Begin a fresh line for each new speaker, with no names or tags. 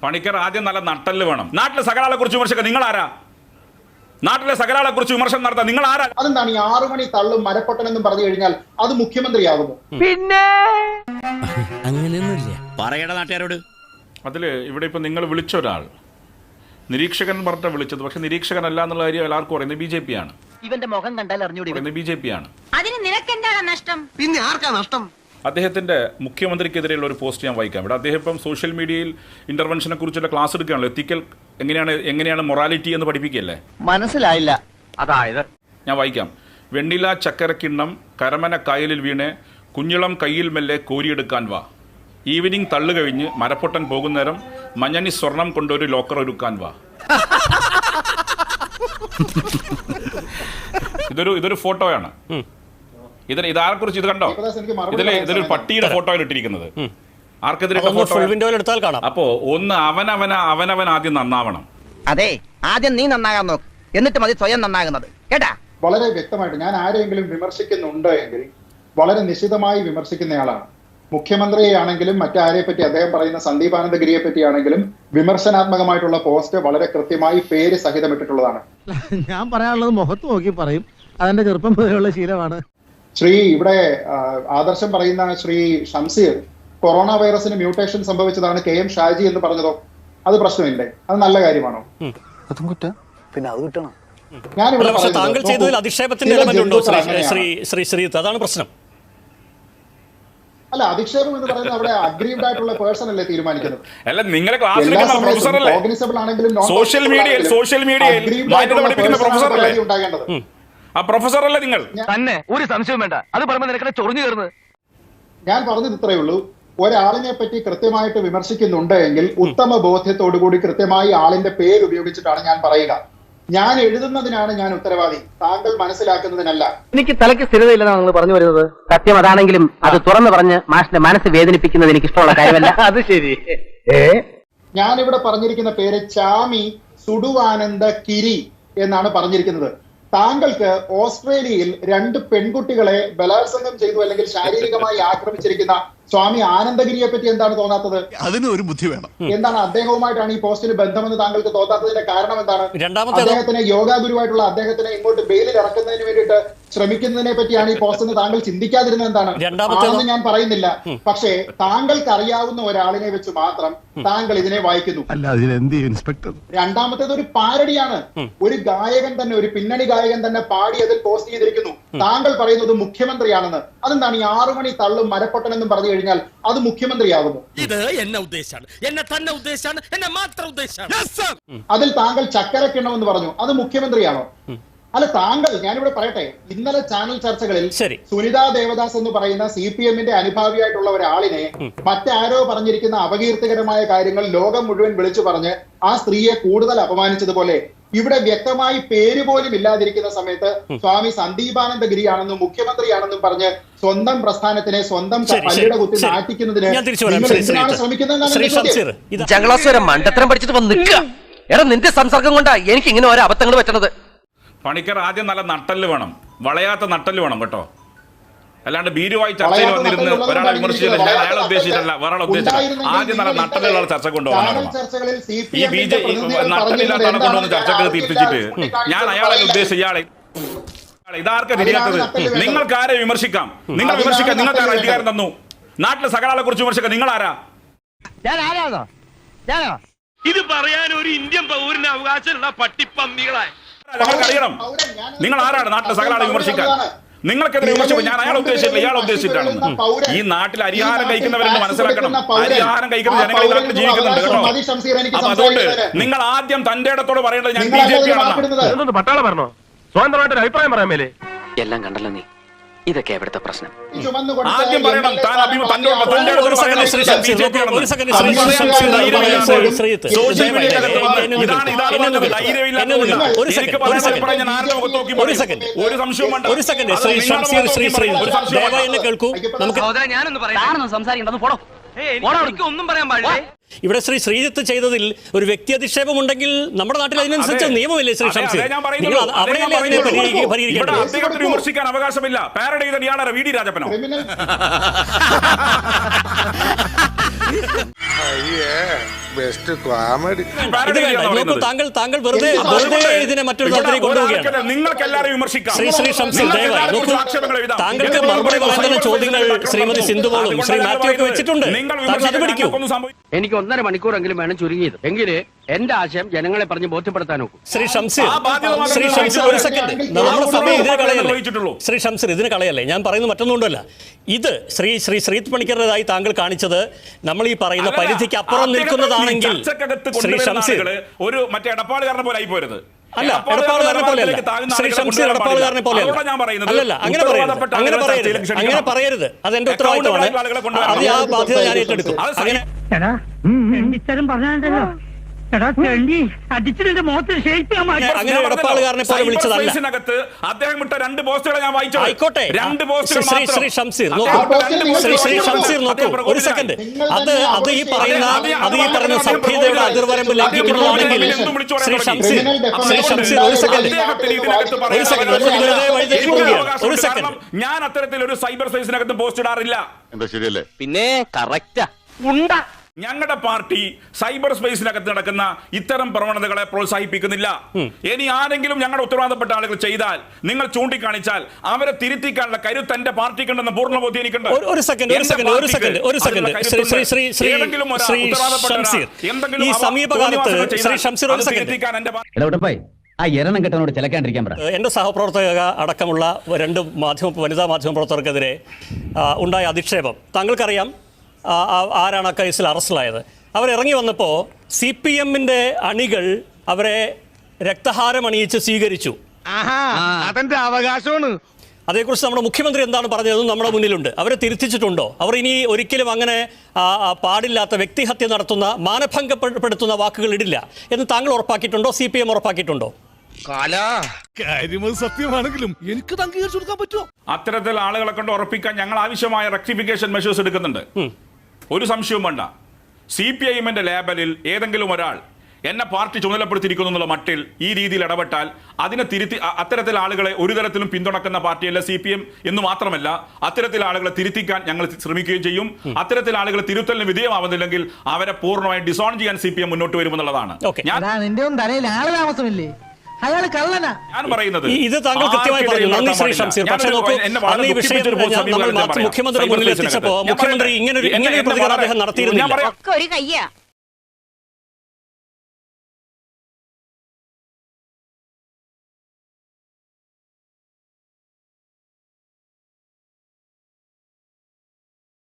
പണിക്കർ ആദ്യം നല്ല നട്ടല് വേണം. നാട്ടിലെ സകലാളെ കുറിച്ച് വിമർശിക്കുക നിങ്ങൾ ആരാ? നാട്ടിലെ സകലാളെ കുറിച്ച് വിമർശനം നടത്താൻ നിങ്ങൾ ആരാ?
അതെന്താണ് ഈ 6 മണി തള്ളും മരപ്പൊട്ടനെന്നും പറഞ്ഞു കഴിഞ്ഞാൽ അത് മുഖ്യമന്ത്രിയാകുമോ?
പിന്നെ
അങ്ങനെയൊന്നുമില്ല, പറയട നാട്ടുകാരോട്.
അതില് ഇവിടെ ഇപ്പൊ നിങ്ങൾ വിളിച്ച ഒരാൾ നിരീക്ഷകൻ പറഞ്ഞിട്ട് വിളിച്ചത്, പക്ഷെ നിരീക്ഷകനല്ല എന്നുള്ള കാര്യം എല്ലാവർക്കും പറയുന്നത് BJP ആണ്.
ഇവന്റെ മുഖം കണ്ടാൽ അറിഞ്ഞൂടി
BJP ആണ്.
അതിന് നിനക്കെന്താണ് നഷ്ടം?
പിന്നെ ആർക്കാ നഷ്ടം?
അദ്ദേഹത്തിന്റെ മുഖ്യമന്ത്രിക്കെതിരെയുള്ള ഒരു പോസ്റ്റ് ഞാൻ വായിക്കാം. ഇവിടെ അദ്ദേഹം ഇപ്പം സോഷ്യൽ മീഡിയയിൽ ഇന്റർവെൻഷനെ കുറിച്ചുള്ള ക്ലാസ് എടുക്കുകയാണല്ലോ. എത്തിക്കൽ എങ്ങനെയാണ് മൊറാലിറ്റി എന്ന് പഠിപ്പിക്കുകയല്ലേ?
മനസ്സിലായില്ല. അതായത്
ഞാൻ വായിക്കാം. വെണ്ണില ചക്കരക്കിണ്ണം കരമന കായലിൽ വീണ് കുഞ്ഞിളം കയ്യിൽ മെല്ലെ കോരിയെടുക്കാൻ വാ. ഈവനിങ് തള്ളു കഴിഞ്ഞ് മരപ്പൊട്ടൻ പോകുന്നേരം മഞ്ഞണി സ്വർണം കൊണ്ടൊരു ലോക്കർ ഒരുക്കാൻ വാ. ഇതൊരു ഫോട്ടോയാണ്. ഇതാരെ കുറിച്ച് ഇത് കണ്ടോ? ഇതൊരു പട്ടിയുടെ ഫോട്ടോയിൽ ഇട്ടിരിക്കുന്നത്. ആർക്കെതിരെ ഫോട്ടോ? അപ്പോ ഒന്ന് അവനവൻ ആദ്യം നന്നാവണം.
അതെ, ആദ്യം നീ നന്നാകാൻ നോക്ക്, എന്നിട്ട് മതി സ്വയം നന്നാകുന്നത്. കേട്ടാ?
വളരെ വ്യക്തമായിട്ട് ഞാൻ ആരെങ്കിലും വിമർശിക്കുന്നുണ്ട് എങ്കിൽ വളരെ നിശിതമായി വിമർശിക്കുന്നയാളാണ്. മുഖ്യമന്ത്രിയാണെങ്കിലും മറ്റാരെ പറ്റി, അദ്ദേഹം പറയുന്ന സന്ദീപ് ആനന്ദഗിരിയെ പറ്റിയാണെങ്കിലും വിമർശനാത്മകമായിട്ടുള്ള പോസ്റ്റ് വളരെ കൃത്യമായി പേര് സഹിതമിട്ടിട്ടുള്ളതാണ്.
ഞാൻ പറയാനുള്ളത് മുഖത്ത് നോക്കി പറയും, അതെന്റെ ചെറുപ്പം മുതലുള്ള ശീലമാണ്.
ഇവിടെ ആദർശം പറയുന്ന ശ്രീ ഷംസീർ കൊറോണ വൈറസിന് മ്യൂട്ടേഷൻ സംഭവിച്ചതാണ് KM ഷാജി എന്ന് പറഞ്ഞതോ? അത് പ്രശ്നമില്ലേ? അത് നല്ല കാര്യമാണോ?
അതും കുറ്റം. പിന്നെ അത് കിട്ടണം.
താങ്കൾ ചെയ്തതിൽ അധിക്ഷേപത്തിന്റെ എലമെന്റ് ഉണ്ടോ അതാണ് പ്രശ്നം.
അല്ല, അധിക്ഷേപം എന്ന് പറയുന്നത് അവിടെ അഗ്രീവ്ഡ് ആയിട്ടുള്ള പേഴ്സൺ അല്ലേ തീരുമാനിക്കുന്നത്?
അല്ല, നിങ്ങളെ ക്ലാസ്സിലെടുക്കുന്ന
ഓർഗനൈസബിൾ ആണെങ്കിലും
സോഷ്യൽ മീഡിയയിൽ
ഉണ്ടാകേണ്ടത്.
ആ പ്രൊഫസർ അല്ലേ നിങ്ങൾ?
തന്നെ ഒരു സംശയം വേണ്ട, അത് പറയുമ്പോൾ നിനക്ക് ചൊറിഞ്ഞു കയറുന്നത്.
ഞാൻ പറഞ്ഞത് ഇത്രയേ ഉള്ളൂ. ഒരാളിനെ പറ്റി കൃത്യമായിട്ട് വിമർശിക്കുന്നുണ്ട് എങ്കിൽ ഉത്തമ ബോധ്യത്തോടുകൂടി കൃത്യമായി ആളിന്റെ പേര് ഉപയോഗിച്ചിട്ടാണ് ഞാൻ പറയുക. ഞാൻ എഴുതുന്നതിനാണ് ഞാൻ ഉത്തരവാദി, താങ്കൾ മനസ്സിലാക്കുന്നതിനല്ല.
എനിക്ക് തലയ്ക്ക് സ്ഥിരതയില്ലെന്നാണ് നിങ്ങൾ പറഞ്ഞു വരുന്നത്. സത്യം അതാണെങ്കിലും അത് തുറന്നു പറഞ്ഞ് മാഷിന്റെ മനസ്സ് വേദനിപ്പിക്കുന്നത് എനിക്ക് ഇഷ്ടമുള്ള കാര്യമല്ല. അത് ശരി.
ഞാനിവിടെ പറഞ്ഞിരിക്കുന്ന പേര് ചാമി സുഡുവാനന്ദ കിരി എന്നാണ് പറഞ്ഞിരിക്കുന്നത്. താങ്കൾക്ക് ഓസ്ട്രേലിയയിൽ 2 പെൺകുട്ടികളെ ബലാത്സംഗം ചെയ്തു അല്ലെങ്കിൽ ശാരീരികമായി ആക്രമിച്ചിരിക്കുന്ന സ്വാമി ആനന്ദഗിരിയെ പറ്റി എന്താണ് തോന്നാത്തത്?
അതിന് ഒരു ബുദ്ധി വേണം.
എന്താണ് അദ്ദേഹവുമായിട്ടാണ് ഈ പോസ്റ്റിന് ബന്ധമെന്ന് താങ്കൾക്ക് തോന്നാത്തതിന്റെ കാരണം എന്താണ്? അദ്ദേഹത്തിന് യോഗാ ഗുരുവായിട്ടുള്ള അദ്ദേഹത്തിനെ ഇങ്ങോട്ട് ബെയിലിൽ ഇറക്കുന്നതിന് വേണ്ടിയിട്ട് ശ്രമിക്കുന്നതിനെ പറ്റിയാണ് ഈ പോസ്റ്റ് എന്ന് താങ്കൾ ചിന്തിക്കാതിരുന്നത് എന്താണ്? ആണെന്ന് ഞാൻ പറയുന്നില്ല, പക്ഷേ താങ്കൾക്ക് അറിയാവുന്ന ഒരാളിനെ വെച്ച് മാത്രം താങ്കൾ ഇതിനെ വായിക്കുന്നു. രണ്ടാമത്തേത് ഒരു പാരഡിയാണ്. ഒരു ഗായകൻ തന്നെ, ഒരു പിന്നണി ഗായകൻ തന്നെ പാടി അതിൽ പോസ്റ്റ് ചെയ്തിരിക്കുന്നു. താങ്കൾ പറയുന്നത് മുഖ്യമന്ത്രിയാണെന്ന്. അതെന്താണ് ഈ 6 മണി തള്ളും മരപ്പൊട്ടനെന്നും പറഞ്ഞു കഴിഞ്ഞാൽ അത് മുഖ്യമന്ത്രിയാകുമോ?
ഇത് എന്നെ ഉദ്ദേശാണ്, എന്നെ തന്നെ ഉദ്ദേശാണ്, എന്നെ മാത്രം ഉദ്ദേശാണ്.
അതിൽ താങ്കൾ ചക്കരക്കിണ്ണം എന്ന് പറഞ്ഞു, അത് മുഖ്യമന്ത്രിയാണോ? അല്ല, താങ്കൾ, ഞാനിവിടെ പറയട്ടെ, ഇന്നലെ ചാനൽ ചർച്ചകളിൽ സുനിതാ ദേവദാസ് എന്ന് പറയുന്ന CPM-ന്റെ അനുഭാവിയായിട്ടുള്ള ഒരാളിനെ മറ്റാരോ പറഞ്ഞിരിക്കുന്ന അപകീർത്തികരമായ കാര്യങ്ങൾ ലോകം മുഴുവൻ വിളിച്ചു പറഞ്ഞ് ആ സ്ത്രീയെ കൂടുതൽ അപമാനിച്ചതുപോലെ ഇവിടെ വ്യക്തമായി പേര് പോലും ഇല്ലാതിരിക്കുന്ന സമയത്ത് സ്വാമി സന്ദീപാനന്ദഗിരിയാണെന്നും മുഖ്യമന്ത്രിയാണെന്നും പറഞ്ഞ് സ്വന്തം പ്രസ്ഥാനത്തിനെ സ്വന്തം പള്ളിയുടെ കുത്തി നാട്ടിക്കുന്നതിന് എന്തിനാണ് ശ്രമിക്കുന്നതെന്നാണ്
മണ്ടത്തരം പഠിച്ചിട്ട് വന്ന് നിൽക്കുക. എടാ, നിന്റെ സംസർഗം കൊണ്ടാ എനിക്ക് ഇങ്ങനെ ഓരോ അബദ്ധങ്ങൾ പറ്റണത്.
പണിക്കർ ആദ്യം നല്ല നട്ടല് വേണം, വളയാത്ത നട്ടല് വേണം കേട്ടോ. അല്ലാണ്ട് ഭീരുവായി ചർച്ചയിൽ വന്നിരുന്ന് ഒരാളെ വിമർശിച്ചില്ല, ഞാൻ അയാളെ ഉദ്ദേശിച്ചിട്ടല്ല, വേറെ ഉദ്ദേശിച്ചില്ല. ആദ്യം നല്ല നട്ടലുള്ള ചർച്ച കൊണ്ടുപോകാനാണ്. ഈ നട്ടലില്ലാത്ത കൊണ്ടുവന്ന് ചർച്ചക്ക് തീർത്തിച്ചിട്ട് ഞാൻ അയാളെ ഉദ്ദേശിച്ച ഇയാളെ ഇതാർക്കാ തിരിയാത്തത്? നിങ്ങൾക്ക് ആരെ വിമർശിക്കാം? നിങ്ങൾ വിമർശിക്കാൻ നിങ്ങൾക്ക് ആരാ അധികാരം തന്നു? നാട്ടിലെ സകലാളെ കുറിച്ച് വിമർശിക്കാൻ നിങ്ങൾ ആരാ?
ഇത് പറയാൻ ഒരു ഇന്ത്യൻ പൗരന് അവകാശമുള്ള പട്ടിപ്പന്നികളായി
അറിയണം. നിങ്ങൾ ആരാണ് നാട്ടിലെ സകലാളെ വിമർശിക്കാൻ? നിങ്ങൾക്കെതിരെ വിമർശിക്കും. ഞാൻ അയാളെ ഉദ്ദേശിച്ചില്ല, ഇയാളെ ഉദ്ദേശിച്ചിട്ടാണെന്ന്. ഈ നാട്ടിൽ അരിഹാരം കഴിക്കുന്നവരെന്ന് മനസ്സിലാക്കണം. അരിഹാരം കഴിക്കുന്ന ജനങ്ങൾ ഈ നാട്ടിൽ ജീവിക്കുന്നുണ്ട് കേട്ടോ. അപ്പൊ അതുകൊണ്ട് നിങ്ങൾ ആദ്യം തന്റെ ഇടത്തോട് പറയേണ്ടത് ഞാൻ BJP ആണെന്ന്.
പട്ടാളം പറഞ്ഞോ? സ്വതന്ത്രമായിട്ട് അഭിപ്രായം പറയാൻ മേലെ
എല്ലാം കണ്ടല്ലോ നീ. ഇതൊക്കെ എവിടുത്തെ പ്രശ്നം?
ആദ്യം പറയണം
ഞാനൊന്ന് പറയാം. സംസാരിക്കണ്ടെന്ന് പോടോ. ഒന്നും പറയാൻ പാടില്ല.
ഇവിടെ ശ്രീജിത്ത് ചെയ്തതിൽ ഒരു വ്യക്തി അധിക്ഷേപം ഉണ്ടെങ്കിൽ നമ്മുടെ നാട്ടിൽ അതിനനുസരിച്ച് നിയമമില്ലേ ശ്രീ ഷംസീർ?
അദ്ദേഹത്തിന് വിമർശിക്കാൻ അവകാശമില്ല. പാരഡി ചെയ്ത ഇയാളെ VD രാജപ്പനോ?
Best comedy.
ഇത് വേണ്ട. നോക്കൂ, താങ്കൾ വെറുതെ ഇതിനെ മറ്റൊരു തലത്തിലേക്ക് കൊണ്ടുപോവുകയാണ്.
നിങ്ങൾക്ക് എല്ലാവരും വിമർശിക്കാം.
ശ്രീ ഷംസീർ, ദയവായി നോക്കൂ, താങ്കൾക്ക് മറുപടി പറയുന്ന ചോദ്യങ്ങൾ ശ്രീമതി സിന്ധുവോളും ശ്രീ മാത്യു ഒക്കെ വെച്ചിട്ടുണ്ട്. താങ്കൾ അത് പിടിക്കൂ.
എനിക്ക് 1.5 മണിക്കൂറെങ്കിലും വേണം ചുരുങ്ങിയത്. എങ്കില് എന്റെ ആശയം ജനങ്ങളെ പറഞ്ഞ് ബോധ്യപ്പെടുത്താൻ നോക്കും.
ശ്രീ ഷംസീർ ഒരു സെക്കൻഡ്, നമ്മുടെ സമയം ഇതിന് കളയല്ലേ? ശ്രീ ഷംസീർ, ഇതിന് കളയല്ലേ? ഞാൻ പറയുന്നത് മറ്റൊന്നുകൊണ്ടല്ല. ഇത് ശ്രീത് പണിക്കരുടേതായി താങ്കൾ കാണിച്ചത് നമ്മൾ ഈ പറയുന്ന പരിധിക്ക് അപ്പുറം നിൽക്കുന്നതാണെങ്കിൽ ശ്രീ ഷംസീർ
ഒരു മറ്റേ എടപ്പാളുകാരനെ പോലെ ആയി പോരുത്.
അല്ല, എടപ്പാളുകാരനെ പോലെയല്ല. ശ്രീ ഷംസീർ എടപ്പാളുകാരനെ പോലെയല്ല. അല്ലല്ല, അങ്ങനെ പറയരുത്. അത് എന്റെ ഉത്തരവാദിത്തമാണ്. അത് ആ ബാധ്യത ഞാൻ ഏറ്റെടുക്കും. അങ്ങനെ അങ്ങനെ എടപ്പാളുകാരനെ പോലെ വിളിച്ചതല്ല.
അദ്ദേഹം ഇട്ട 2 പോസ്റ്റുകളെ ഞാൻ വായിച്ചു.
ആയിക്കോട്ടെ, ശ്രീ ഷംസീർ നോക്കൂ, ശ്രീ ഷംസീർ നോക്കൂ, ഒരു സെക്കൻഡ്. അത് ഈ പറയുന്ന സഭ്യതയുടെ അതിർവരമ്പ് ലംഘിക്കുന്നതാണെങ്കിൽ ശ്രീ ഷംസീർ ഒരു സെക്കൻഡ് ഒരു സെക്കൻഡ്.
ഞാൻ അത്തരത്തിൽ ഒരു സൈബർ സ്പേസിനകത്ത് പോസ്റ്റ് ഇടാറില്ല.
ശരിയല്ലേ?
പിന്നെ കറക്റ്റാ ഉണ്ട.
ഞങ്ങളുടെ പാർട്ടി സൈബർ സ്പേസിനകത്ത് നടക്കുന്ന ഇത്തരം പ്രവണതകളെ പ്രോത്സാഹിപ്പിക്കുന്നില്ല. ഇനി ആരെങ്കിലും ഞങ്ങളുടെ ഉത്തരവാദപ്പെട്ട ആളുകൾ ചെയ്താൽ, നിങ്ങൾ ചൂണ്ടിക്കാണിച്ചാൽ അവരെ തിരുത്തിക്കാനുള്ള കരുത്ത് എന്റെ പാർട്ടിക്കുണ്ടെന്ന് പൂർണ്ണബോധ്യം എനിക്കുണ്ട്.
ഒരു സെക്കൻഡ് ഈ സമീപകാലത്ത് ശ്രീ ഷംസീർ ഒരു സെക്കൻഡ്
കെട്ടനോട് ചിലക്കാണ്ടിരിക്കാൻ പറ.
എന്റെ സഹപ്രവർത്തക അടക്കമുള്ള 2 വനിതാ മാധ്യമ പ്രവർത്തകർക്കെതിരെ ഉണ്ടായ അധിക്ഷേപം താങ്കൾക്കറിയാം. ആരാണ് ആ കേസിൽ അറസ്റ്റിലായത്? അവരിറങ്ങി വന്നപ്പോൾ CPM-ന്റെ അണികൾ അവരെ രക്തഹാരം അണിയിച്ച് സ്വീകരിച്ചു.
അതെന്റെ അവകാശമാണ്.
അതേക്കുറിച്ച് നമ്മുടെ മുഖ്യമന്ത്രി എന്താണ് പറഞ്ഞതെന്നും നമ്മുടെ മുന്നിലുണ്ട്. അവരെ തിരുത്തിച്ചിട്ടുണ്ടോ? അവർ ഇനി ഒരിക്കലും അങ്ങനെ പാടില്ലാത്ത വ്യക്തിഹത്യ നടത്തുന്ന, മാനഭംഗപ്പെടുത്തുന്ന വാക്കുകൾ ഇടില്ല എന്ന് താങ്കൾ ഉറപ്പാക്കിയിട്ടുണ്ടോ? CPM ഉറപ്പാക്കിയിട്ടുണ്ടോ?
കാര്യമത് സത്യമാണെങ്കിലും എനിക്ക് അംഗീകരിച്ചു കൊടുക്കാൻ പറ്റുമോ?
അത്തരത്തിൽ ആളുകളെ കൊണ്ട് ഉറപ്പിക്കാൻ ഞങ്ങൾ ആവശ്യമായ റെക്ടിഫിക്കേഷൻ മെഷേഴ്സ് എടുക്കുന്നുണ്ട്. ഒരു സംശയവും വേണ്ട. CPIM-ന്റെ ലേബലിൽ ഏതെങ്കിലും ഒരാൾ എന്നെ പാർട്ടി ചുമതലപ്പെടുത്തിയിരിക്കുന്നു എന്നുള്ള മട്ടിൽ ഈ രീതിയിൽ ഇടപെട്ടാൽ അതിനെ തിരുത്തി, അത്തരത്തിൽ ആളുകളെ ഒരു തരത്തിലും പിന്തുണക്കുന്ന പാർട്ടിയല്ല CPM എന്ന് മാത്രമല്ല, അത്തരത്തിൽ ആളുകളെ തിരുത്തിക്കാൻ ഞങ്ങൾ ശ്രമിക്കുകയും ചെയ്യും. അത്തരത്തിൽ ആളുകൾ തിരുത്തലിന് വിധേയമാവുന്നില്ലെങ്കിൽ അവരെ പൂർണ്ണമായി ഡിസോൺ ചെയ്യാൻ CPM മുന്നോട്ട് വരുമെന്നുള്ളതാണ്
അയാൾ കള്ളനാ.
ഞാൻ പറയുന്നത്.
ഇത് താങ്കൾ കൃത്യമായി പറഞ്ഞു. നന്ദി ശ്രീ ഷംസീർ. പക്ഷേ നോക്കൂ, അന്ന് ഈ വിഷയത്തിൽ നമ്മൾ മുഖ്യമന്ത്രി മുന്നിൽ എത്തിച്ചപ്പോൾ മുഖ്യമന്ത്രി ഇങ്ങനെ ഒരു പ്രതികരണം അദ്ദേഹം നടത്തിയിരുന്നില്ല.
ഒരു കയ്യാ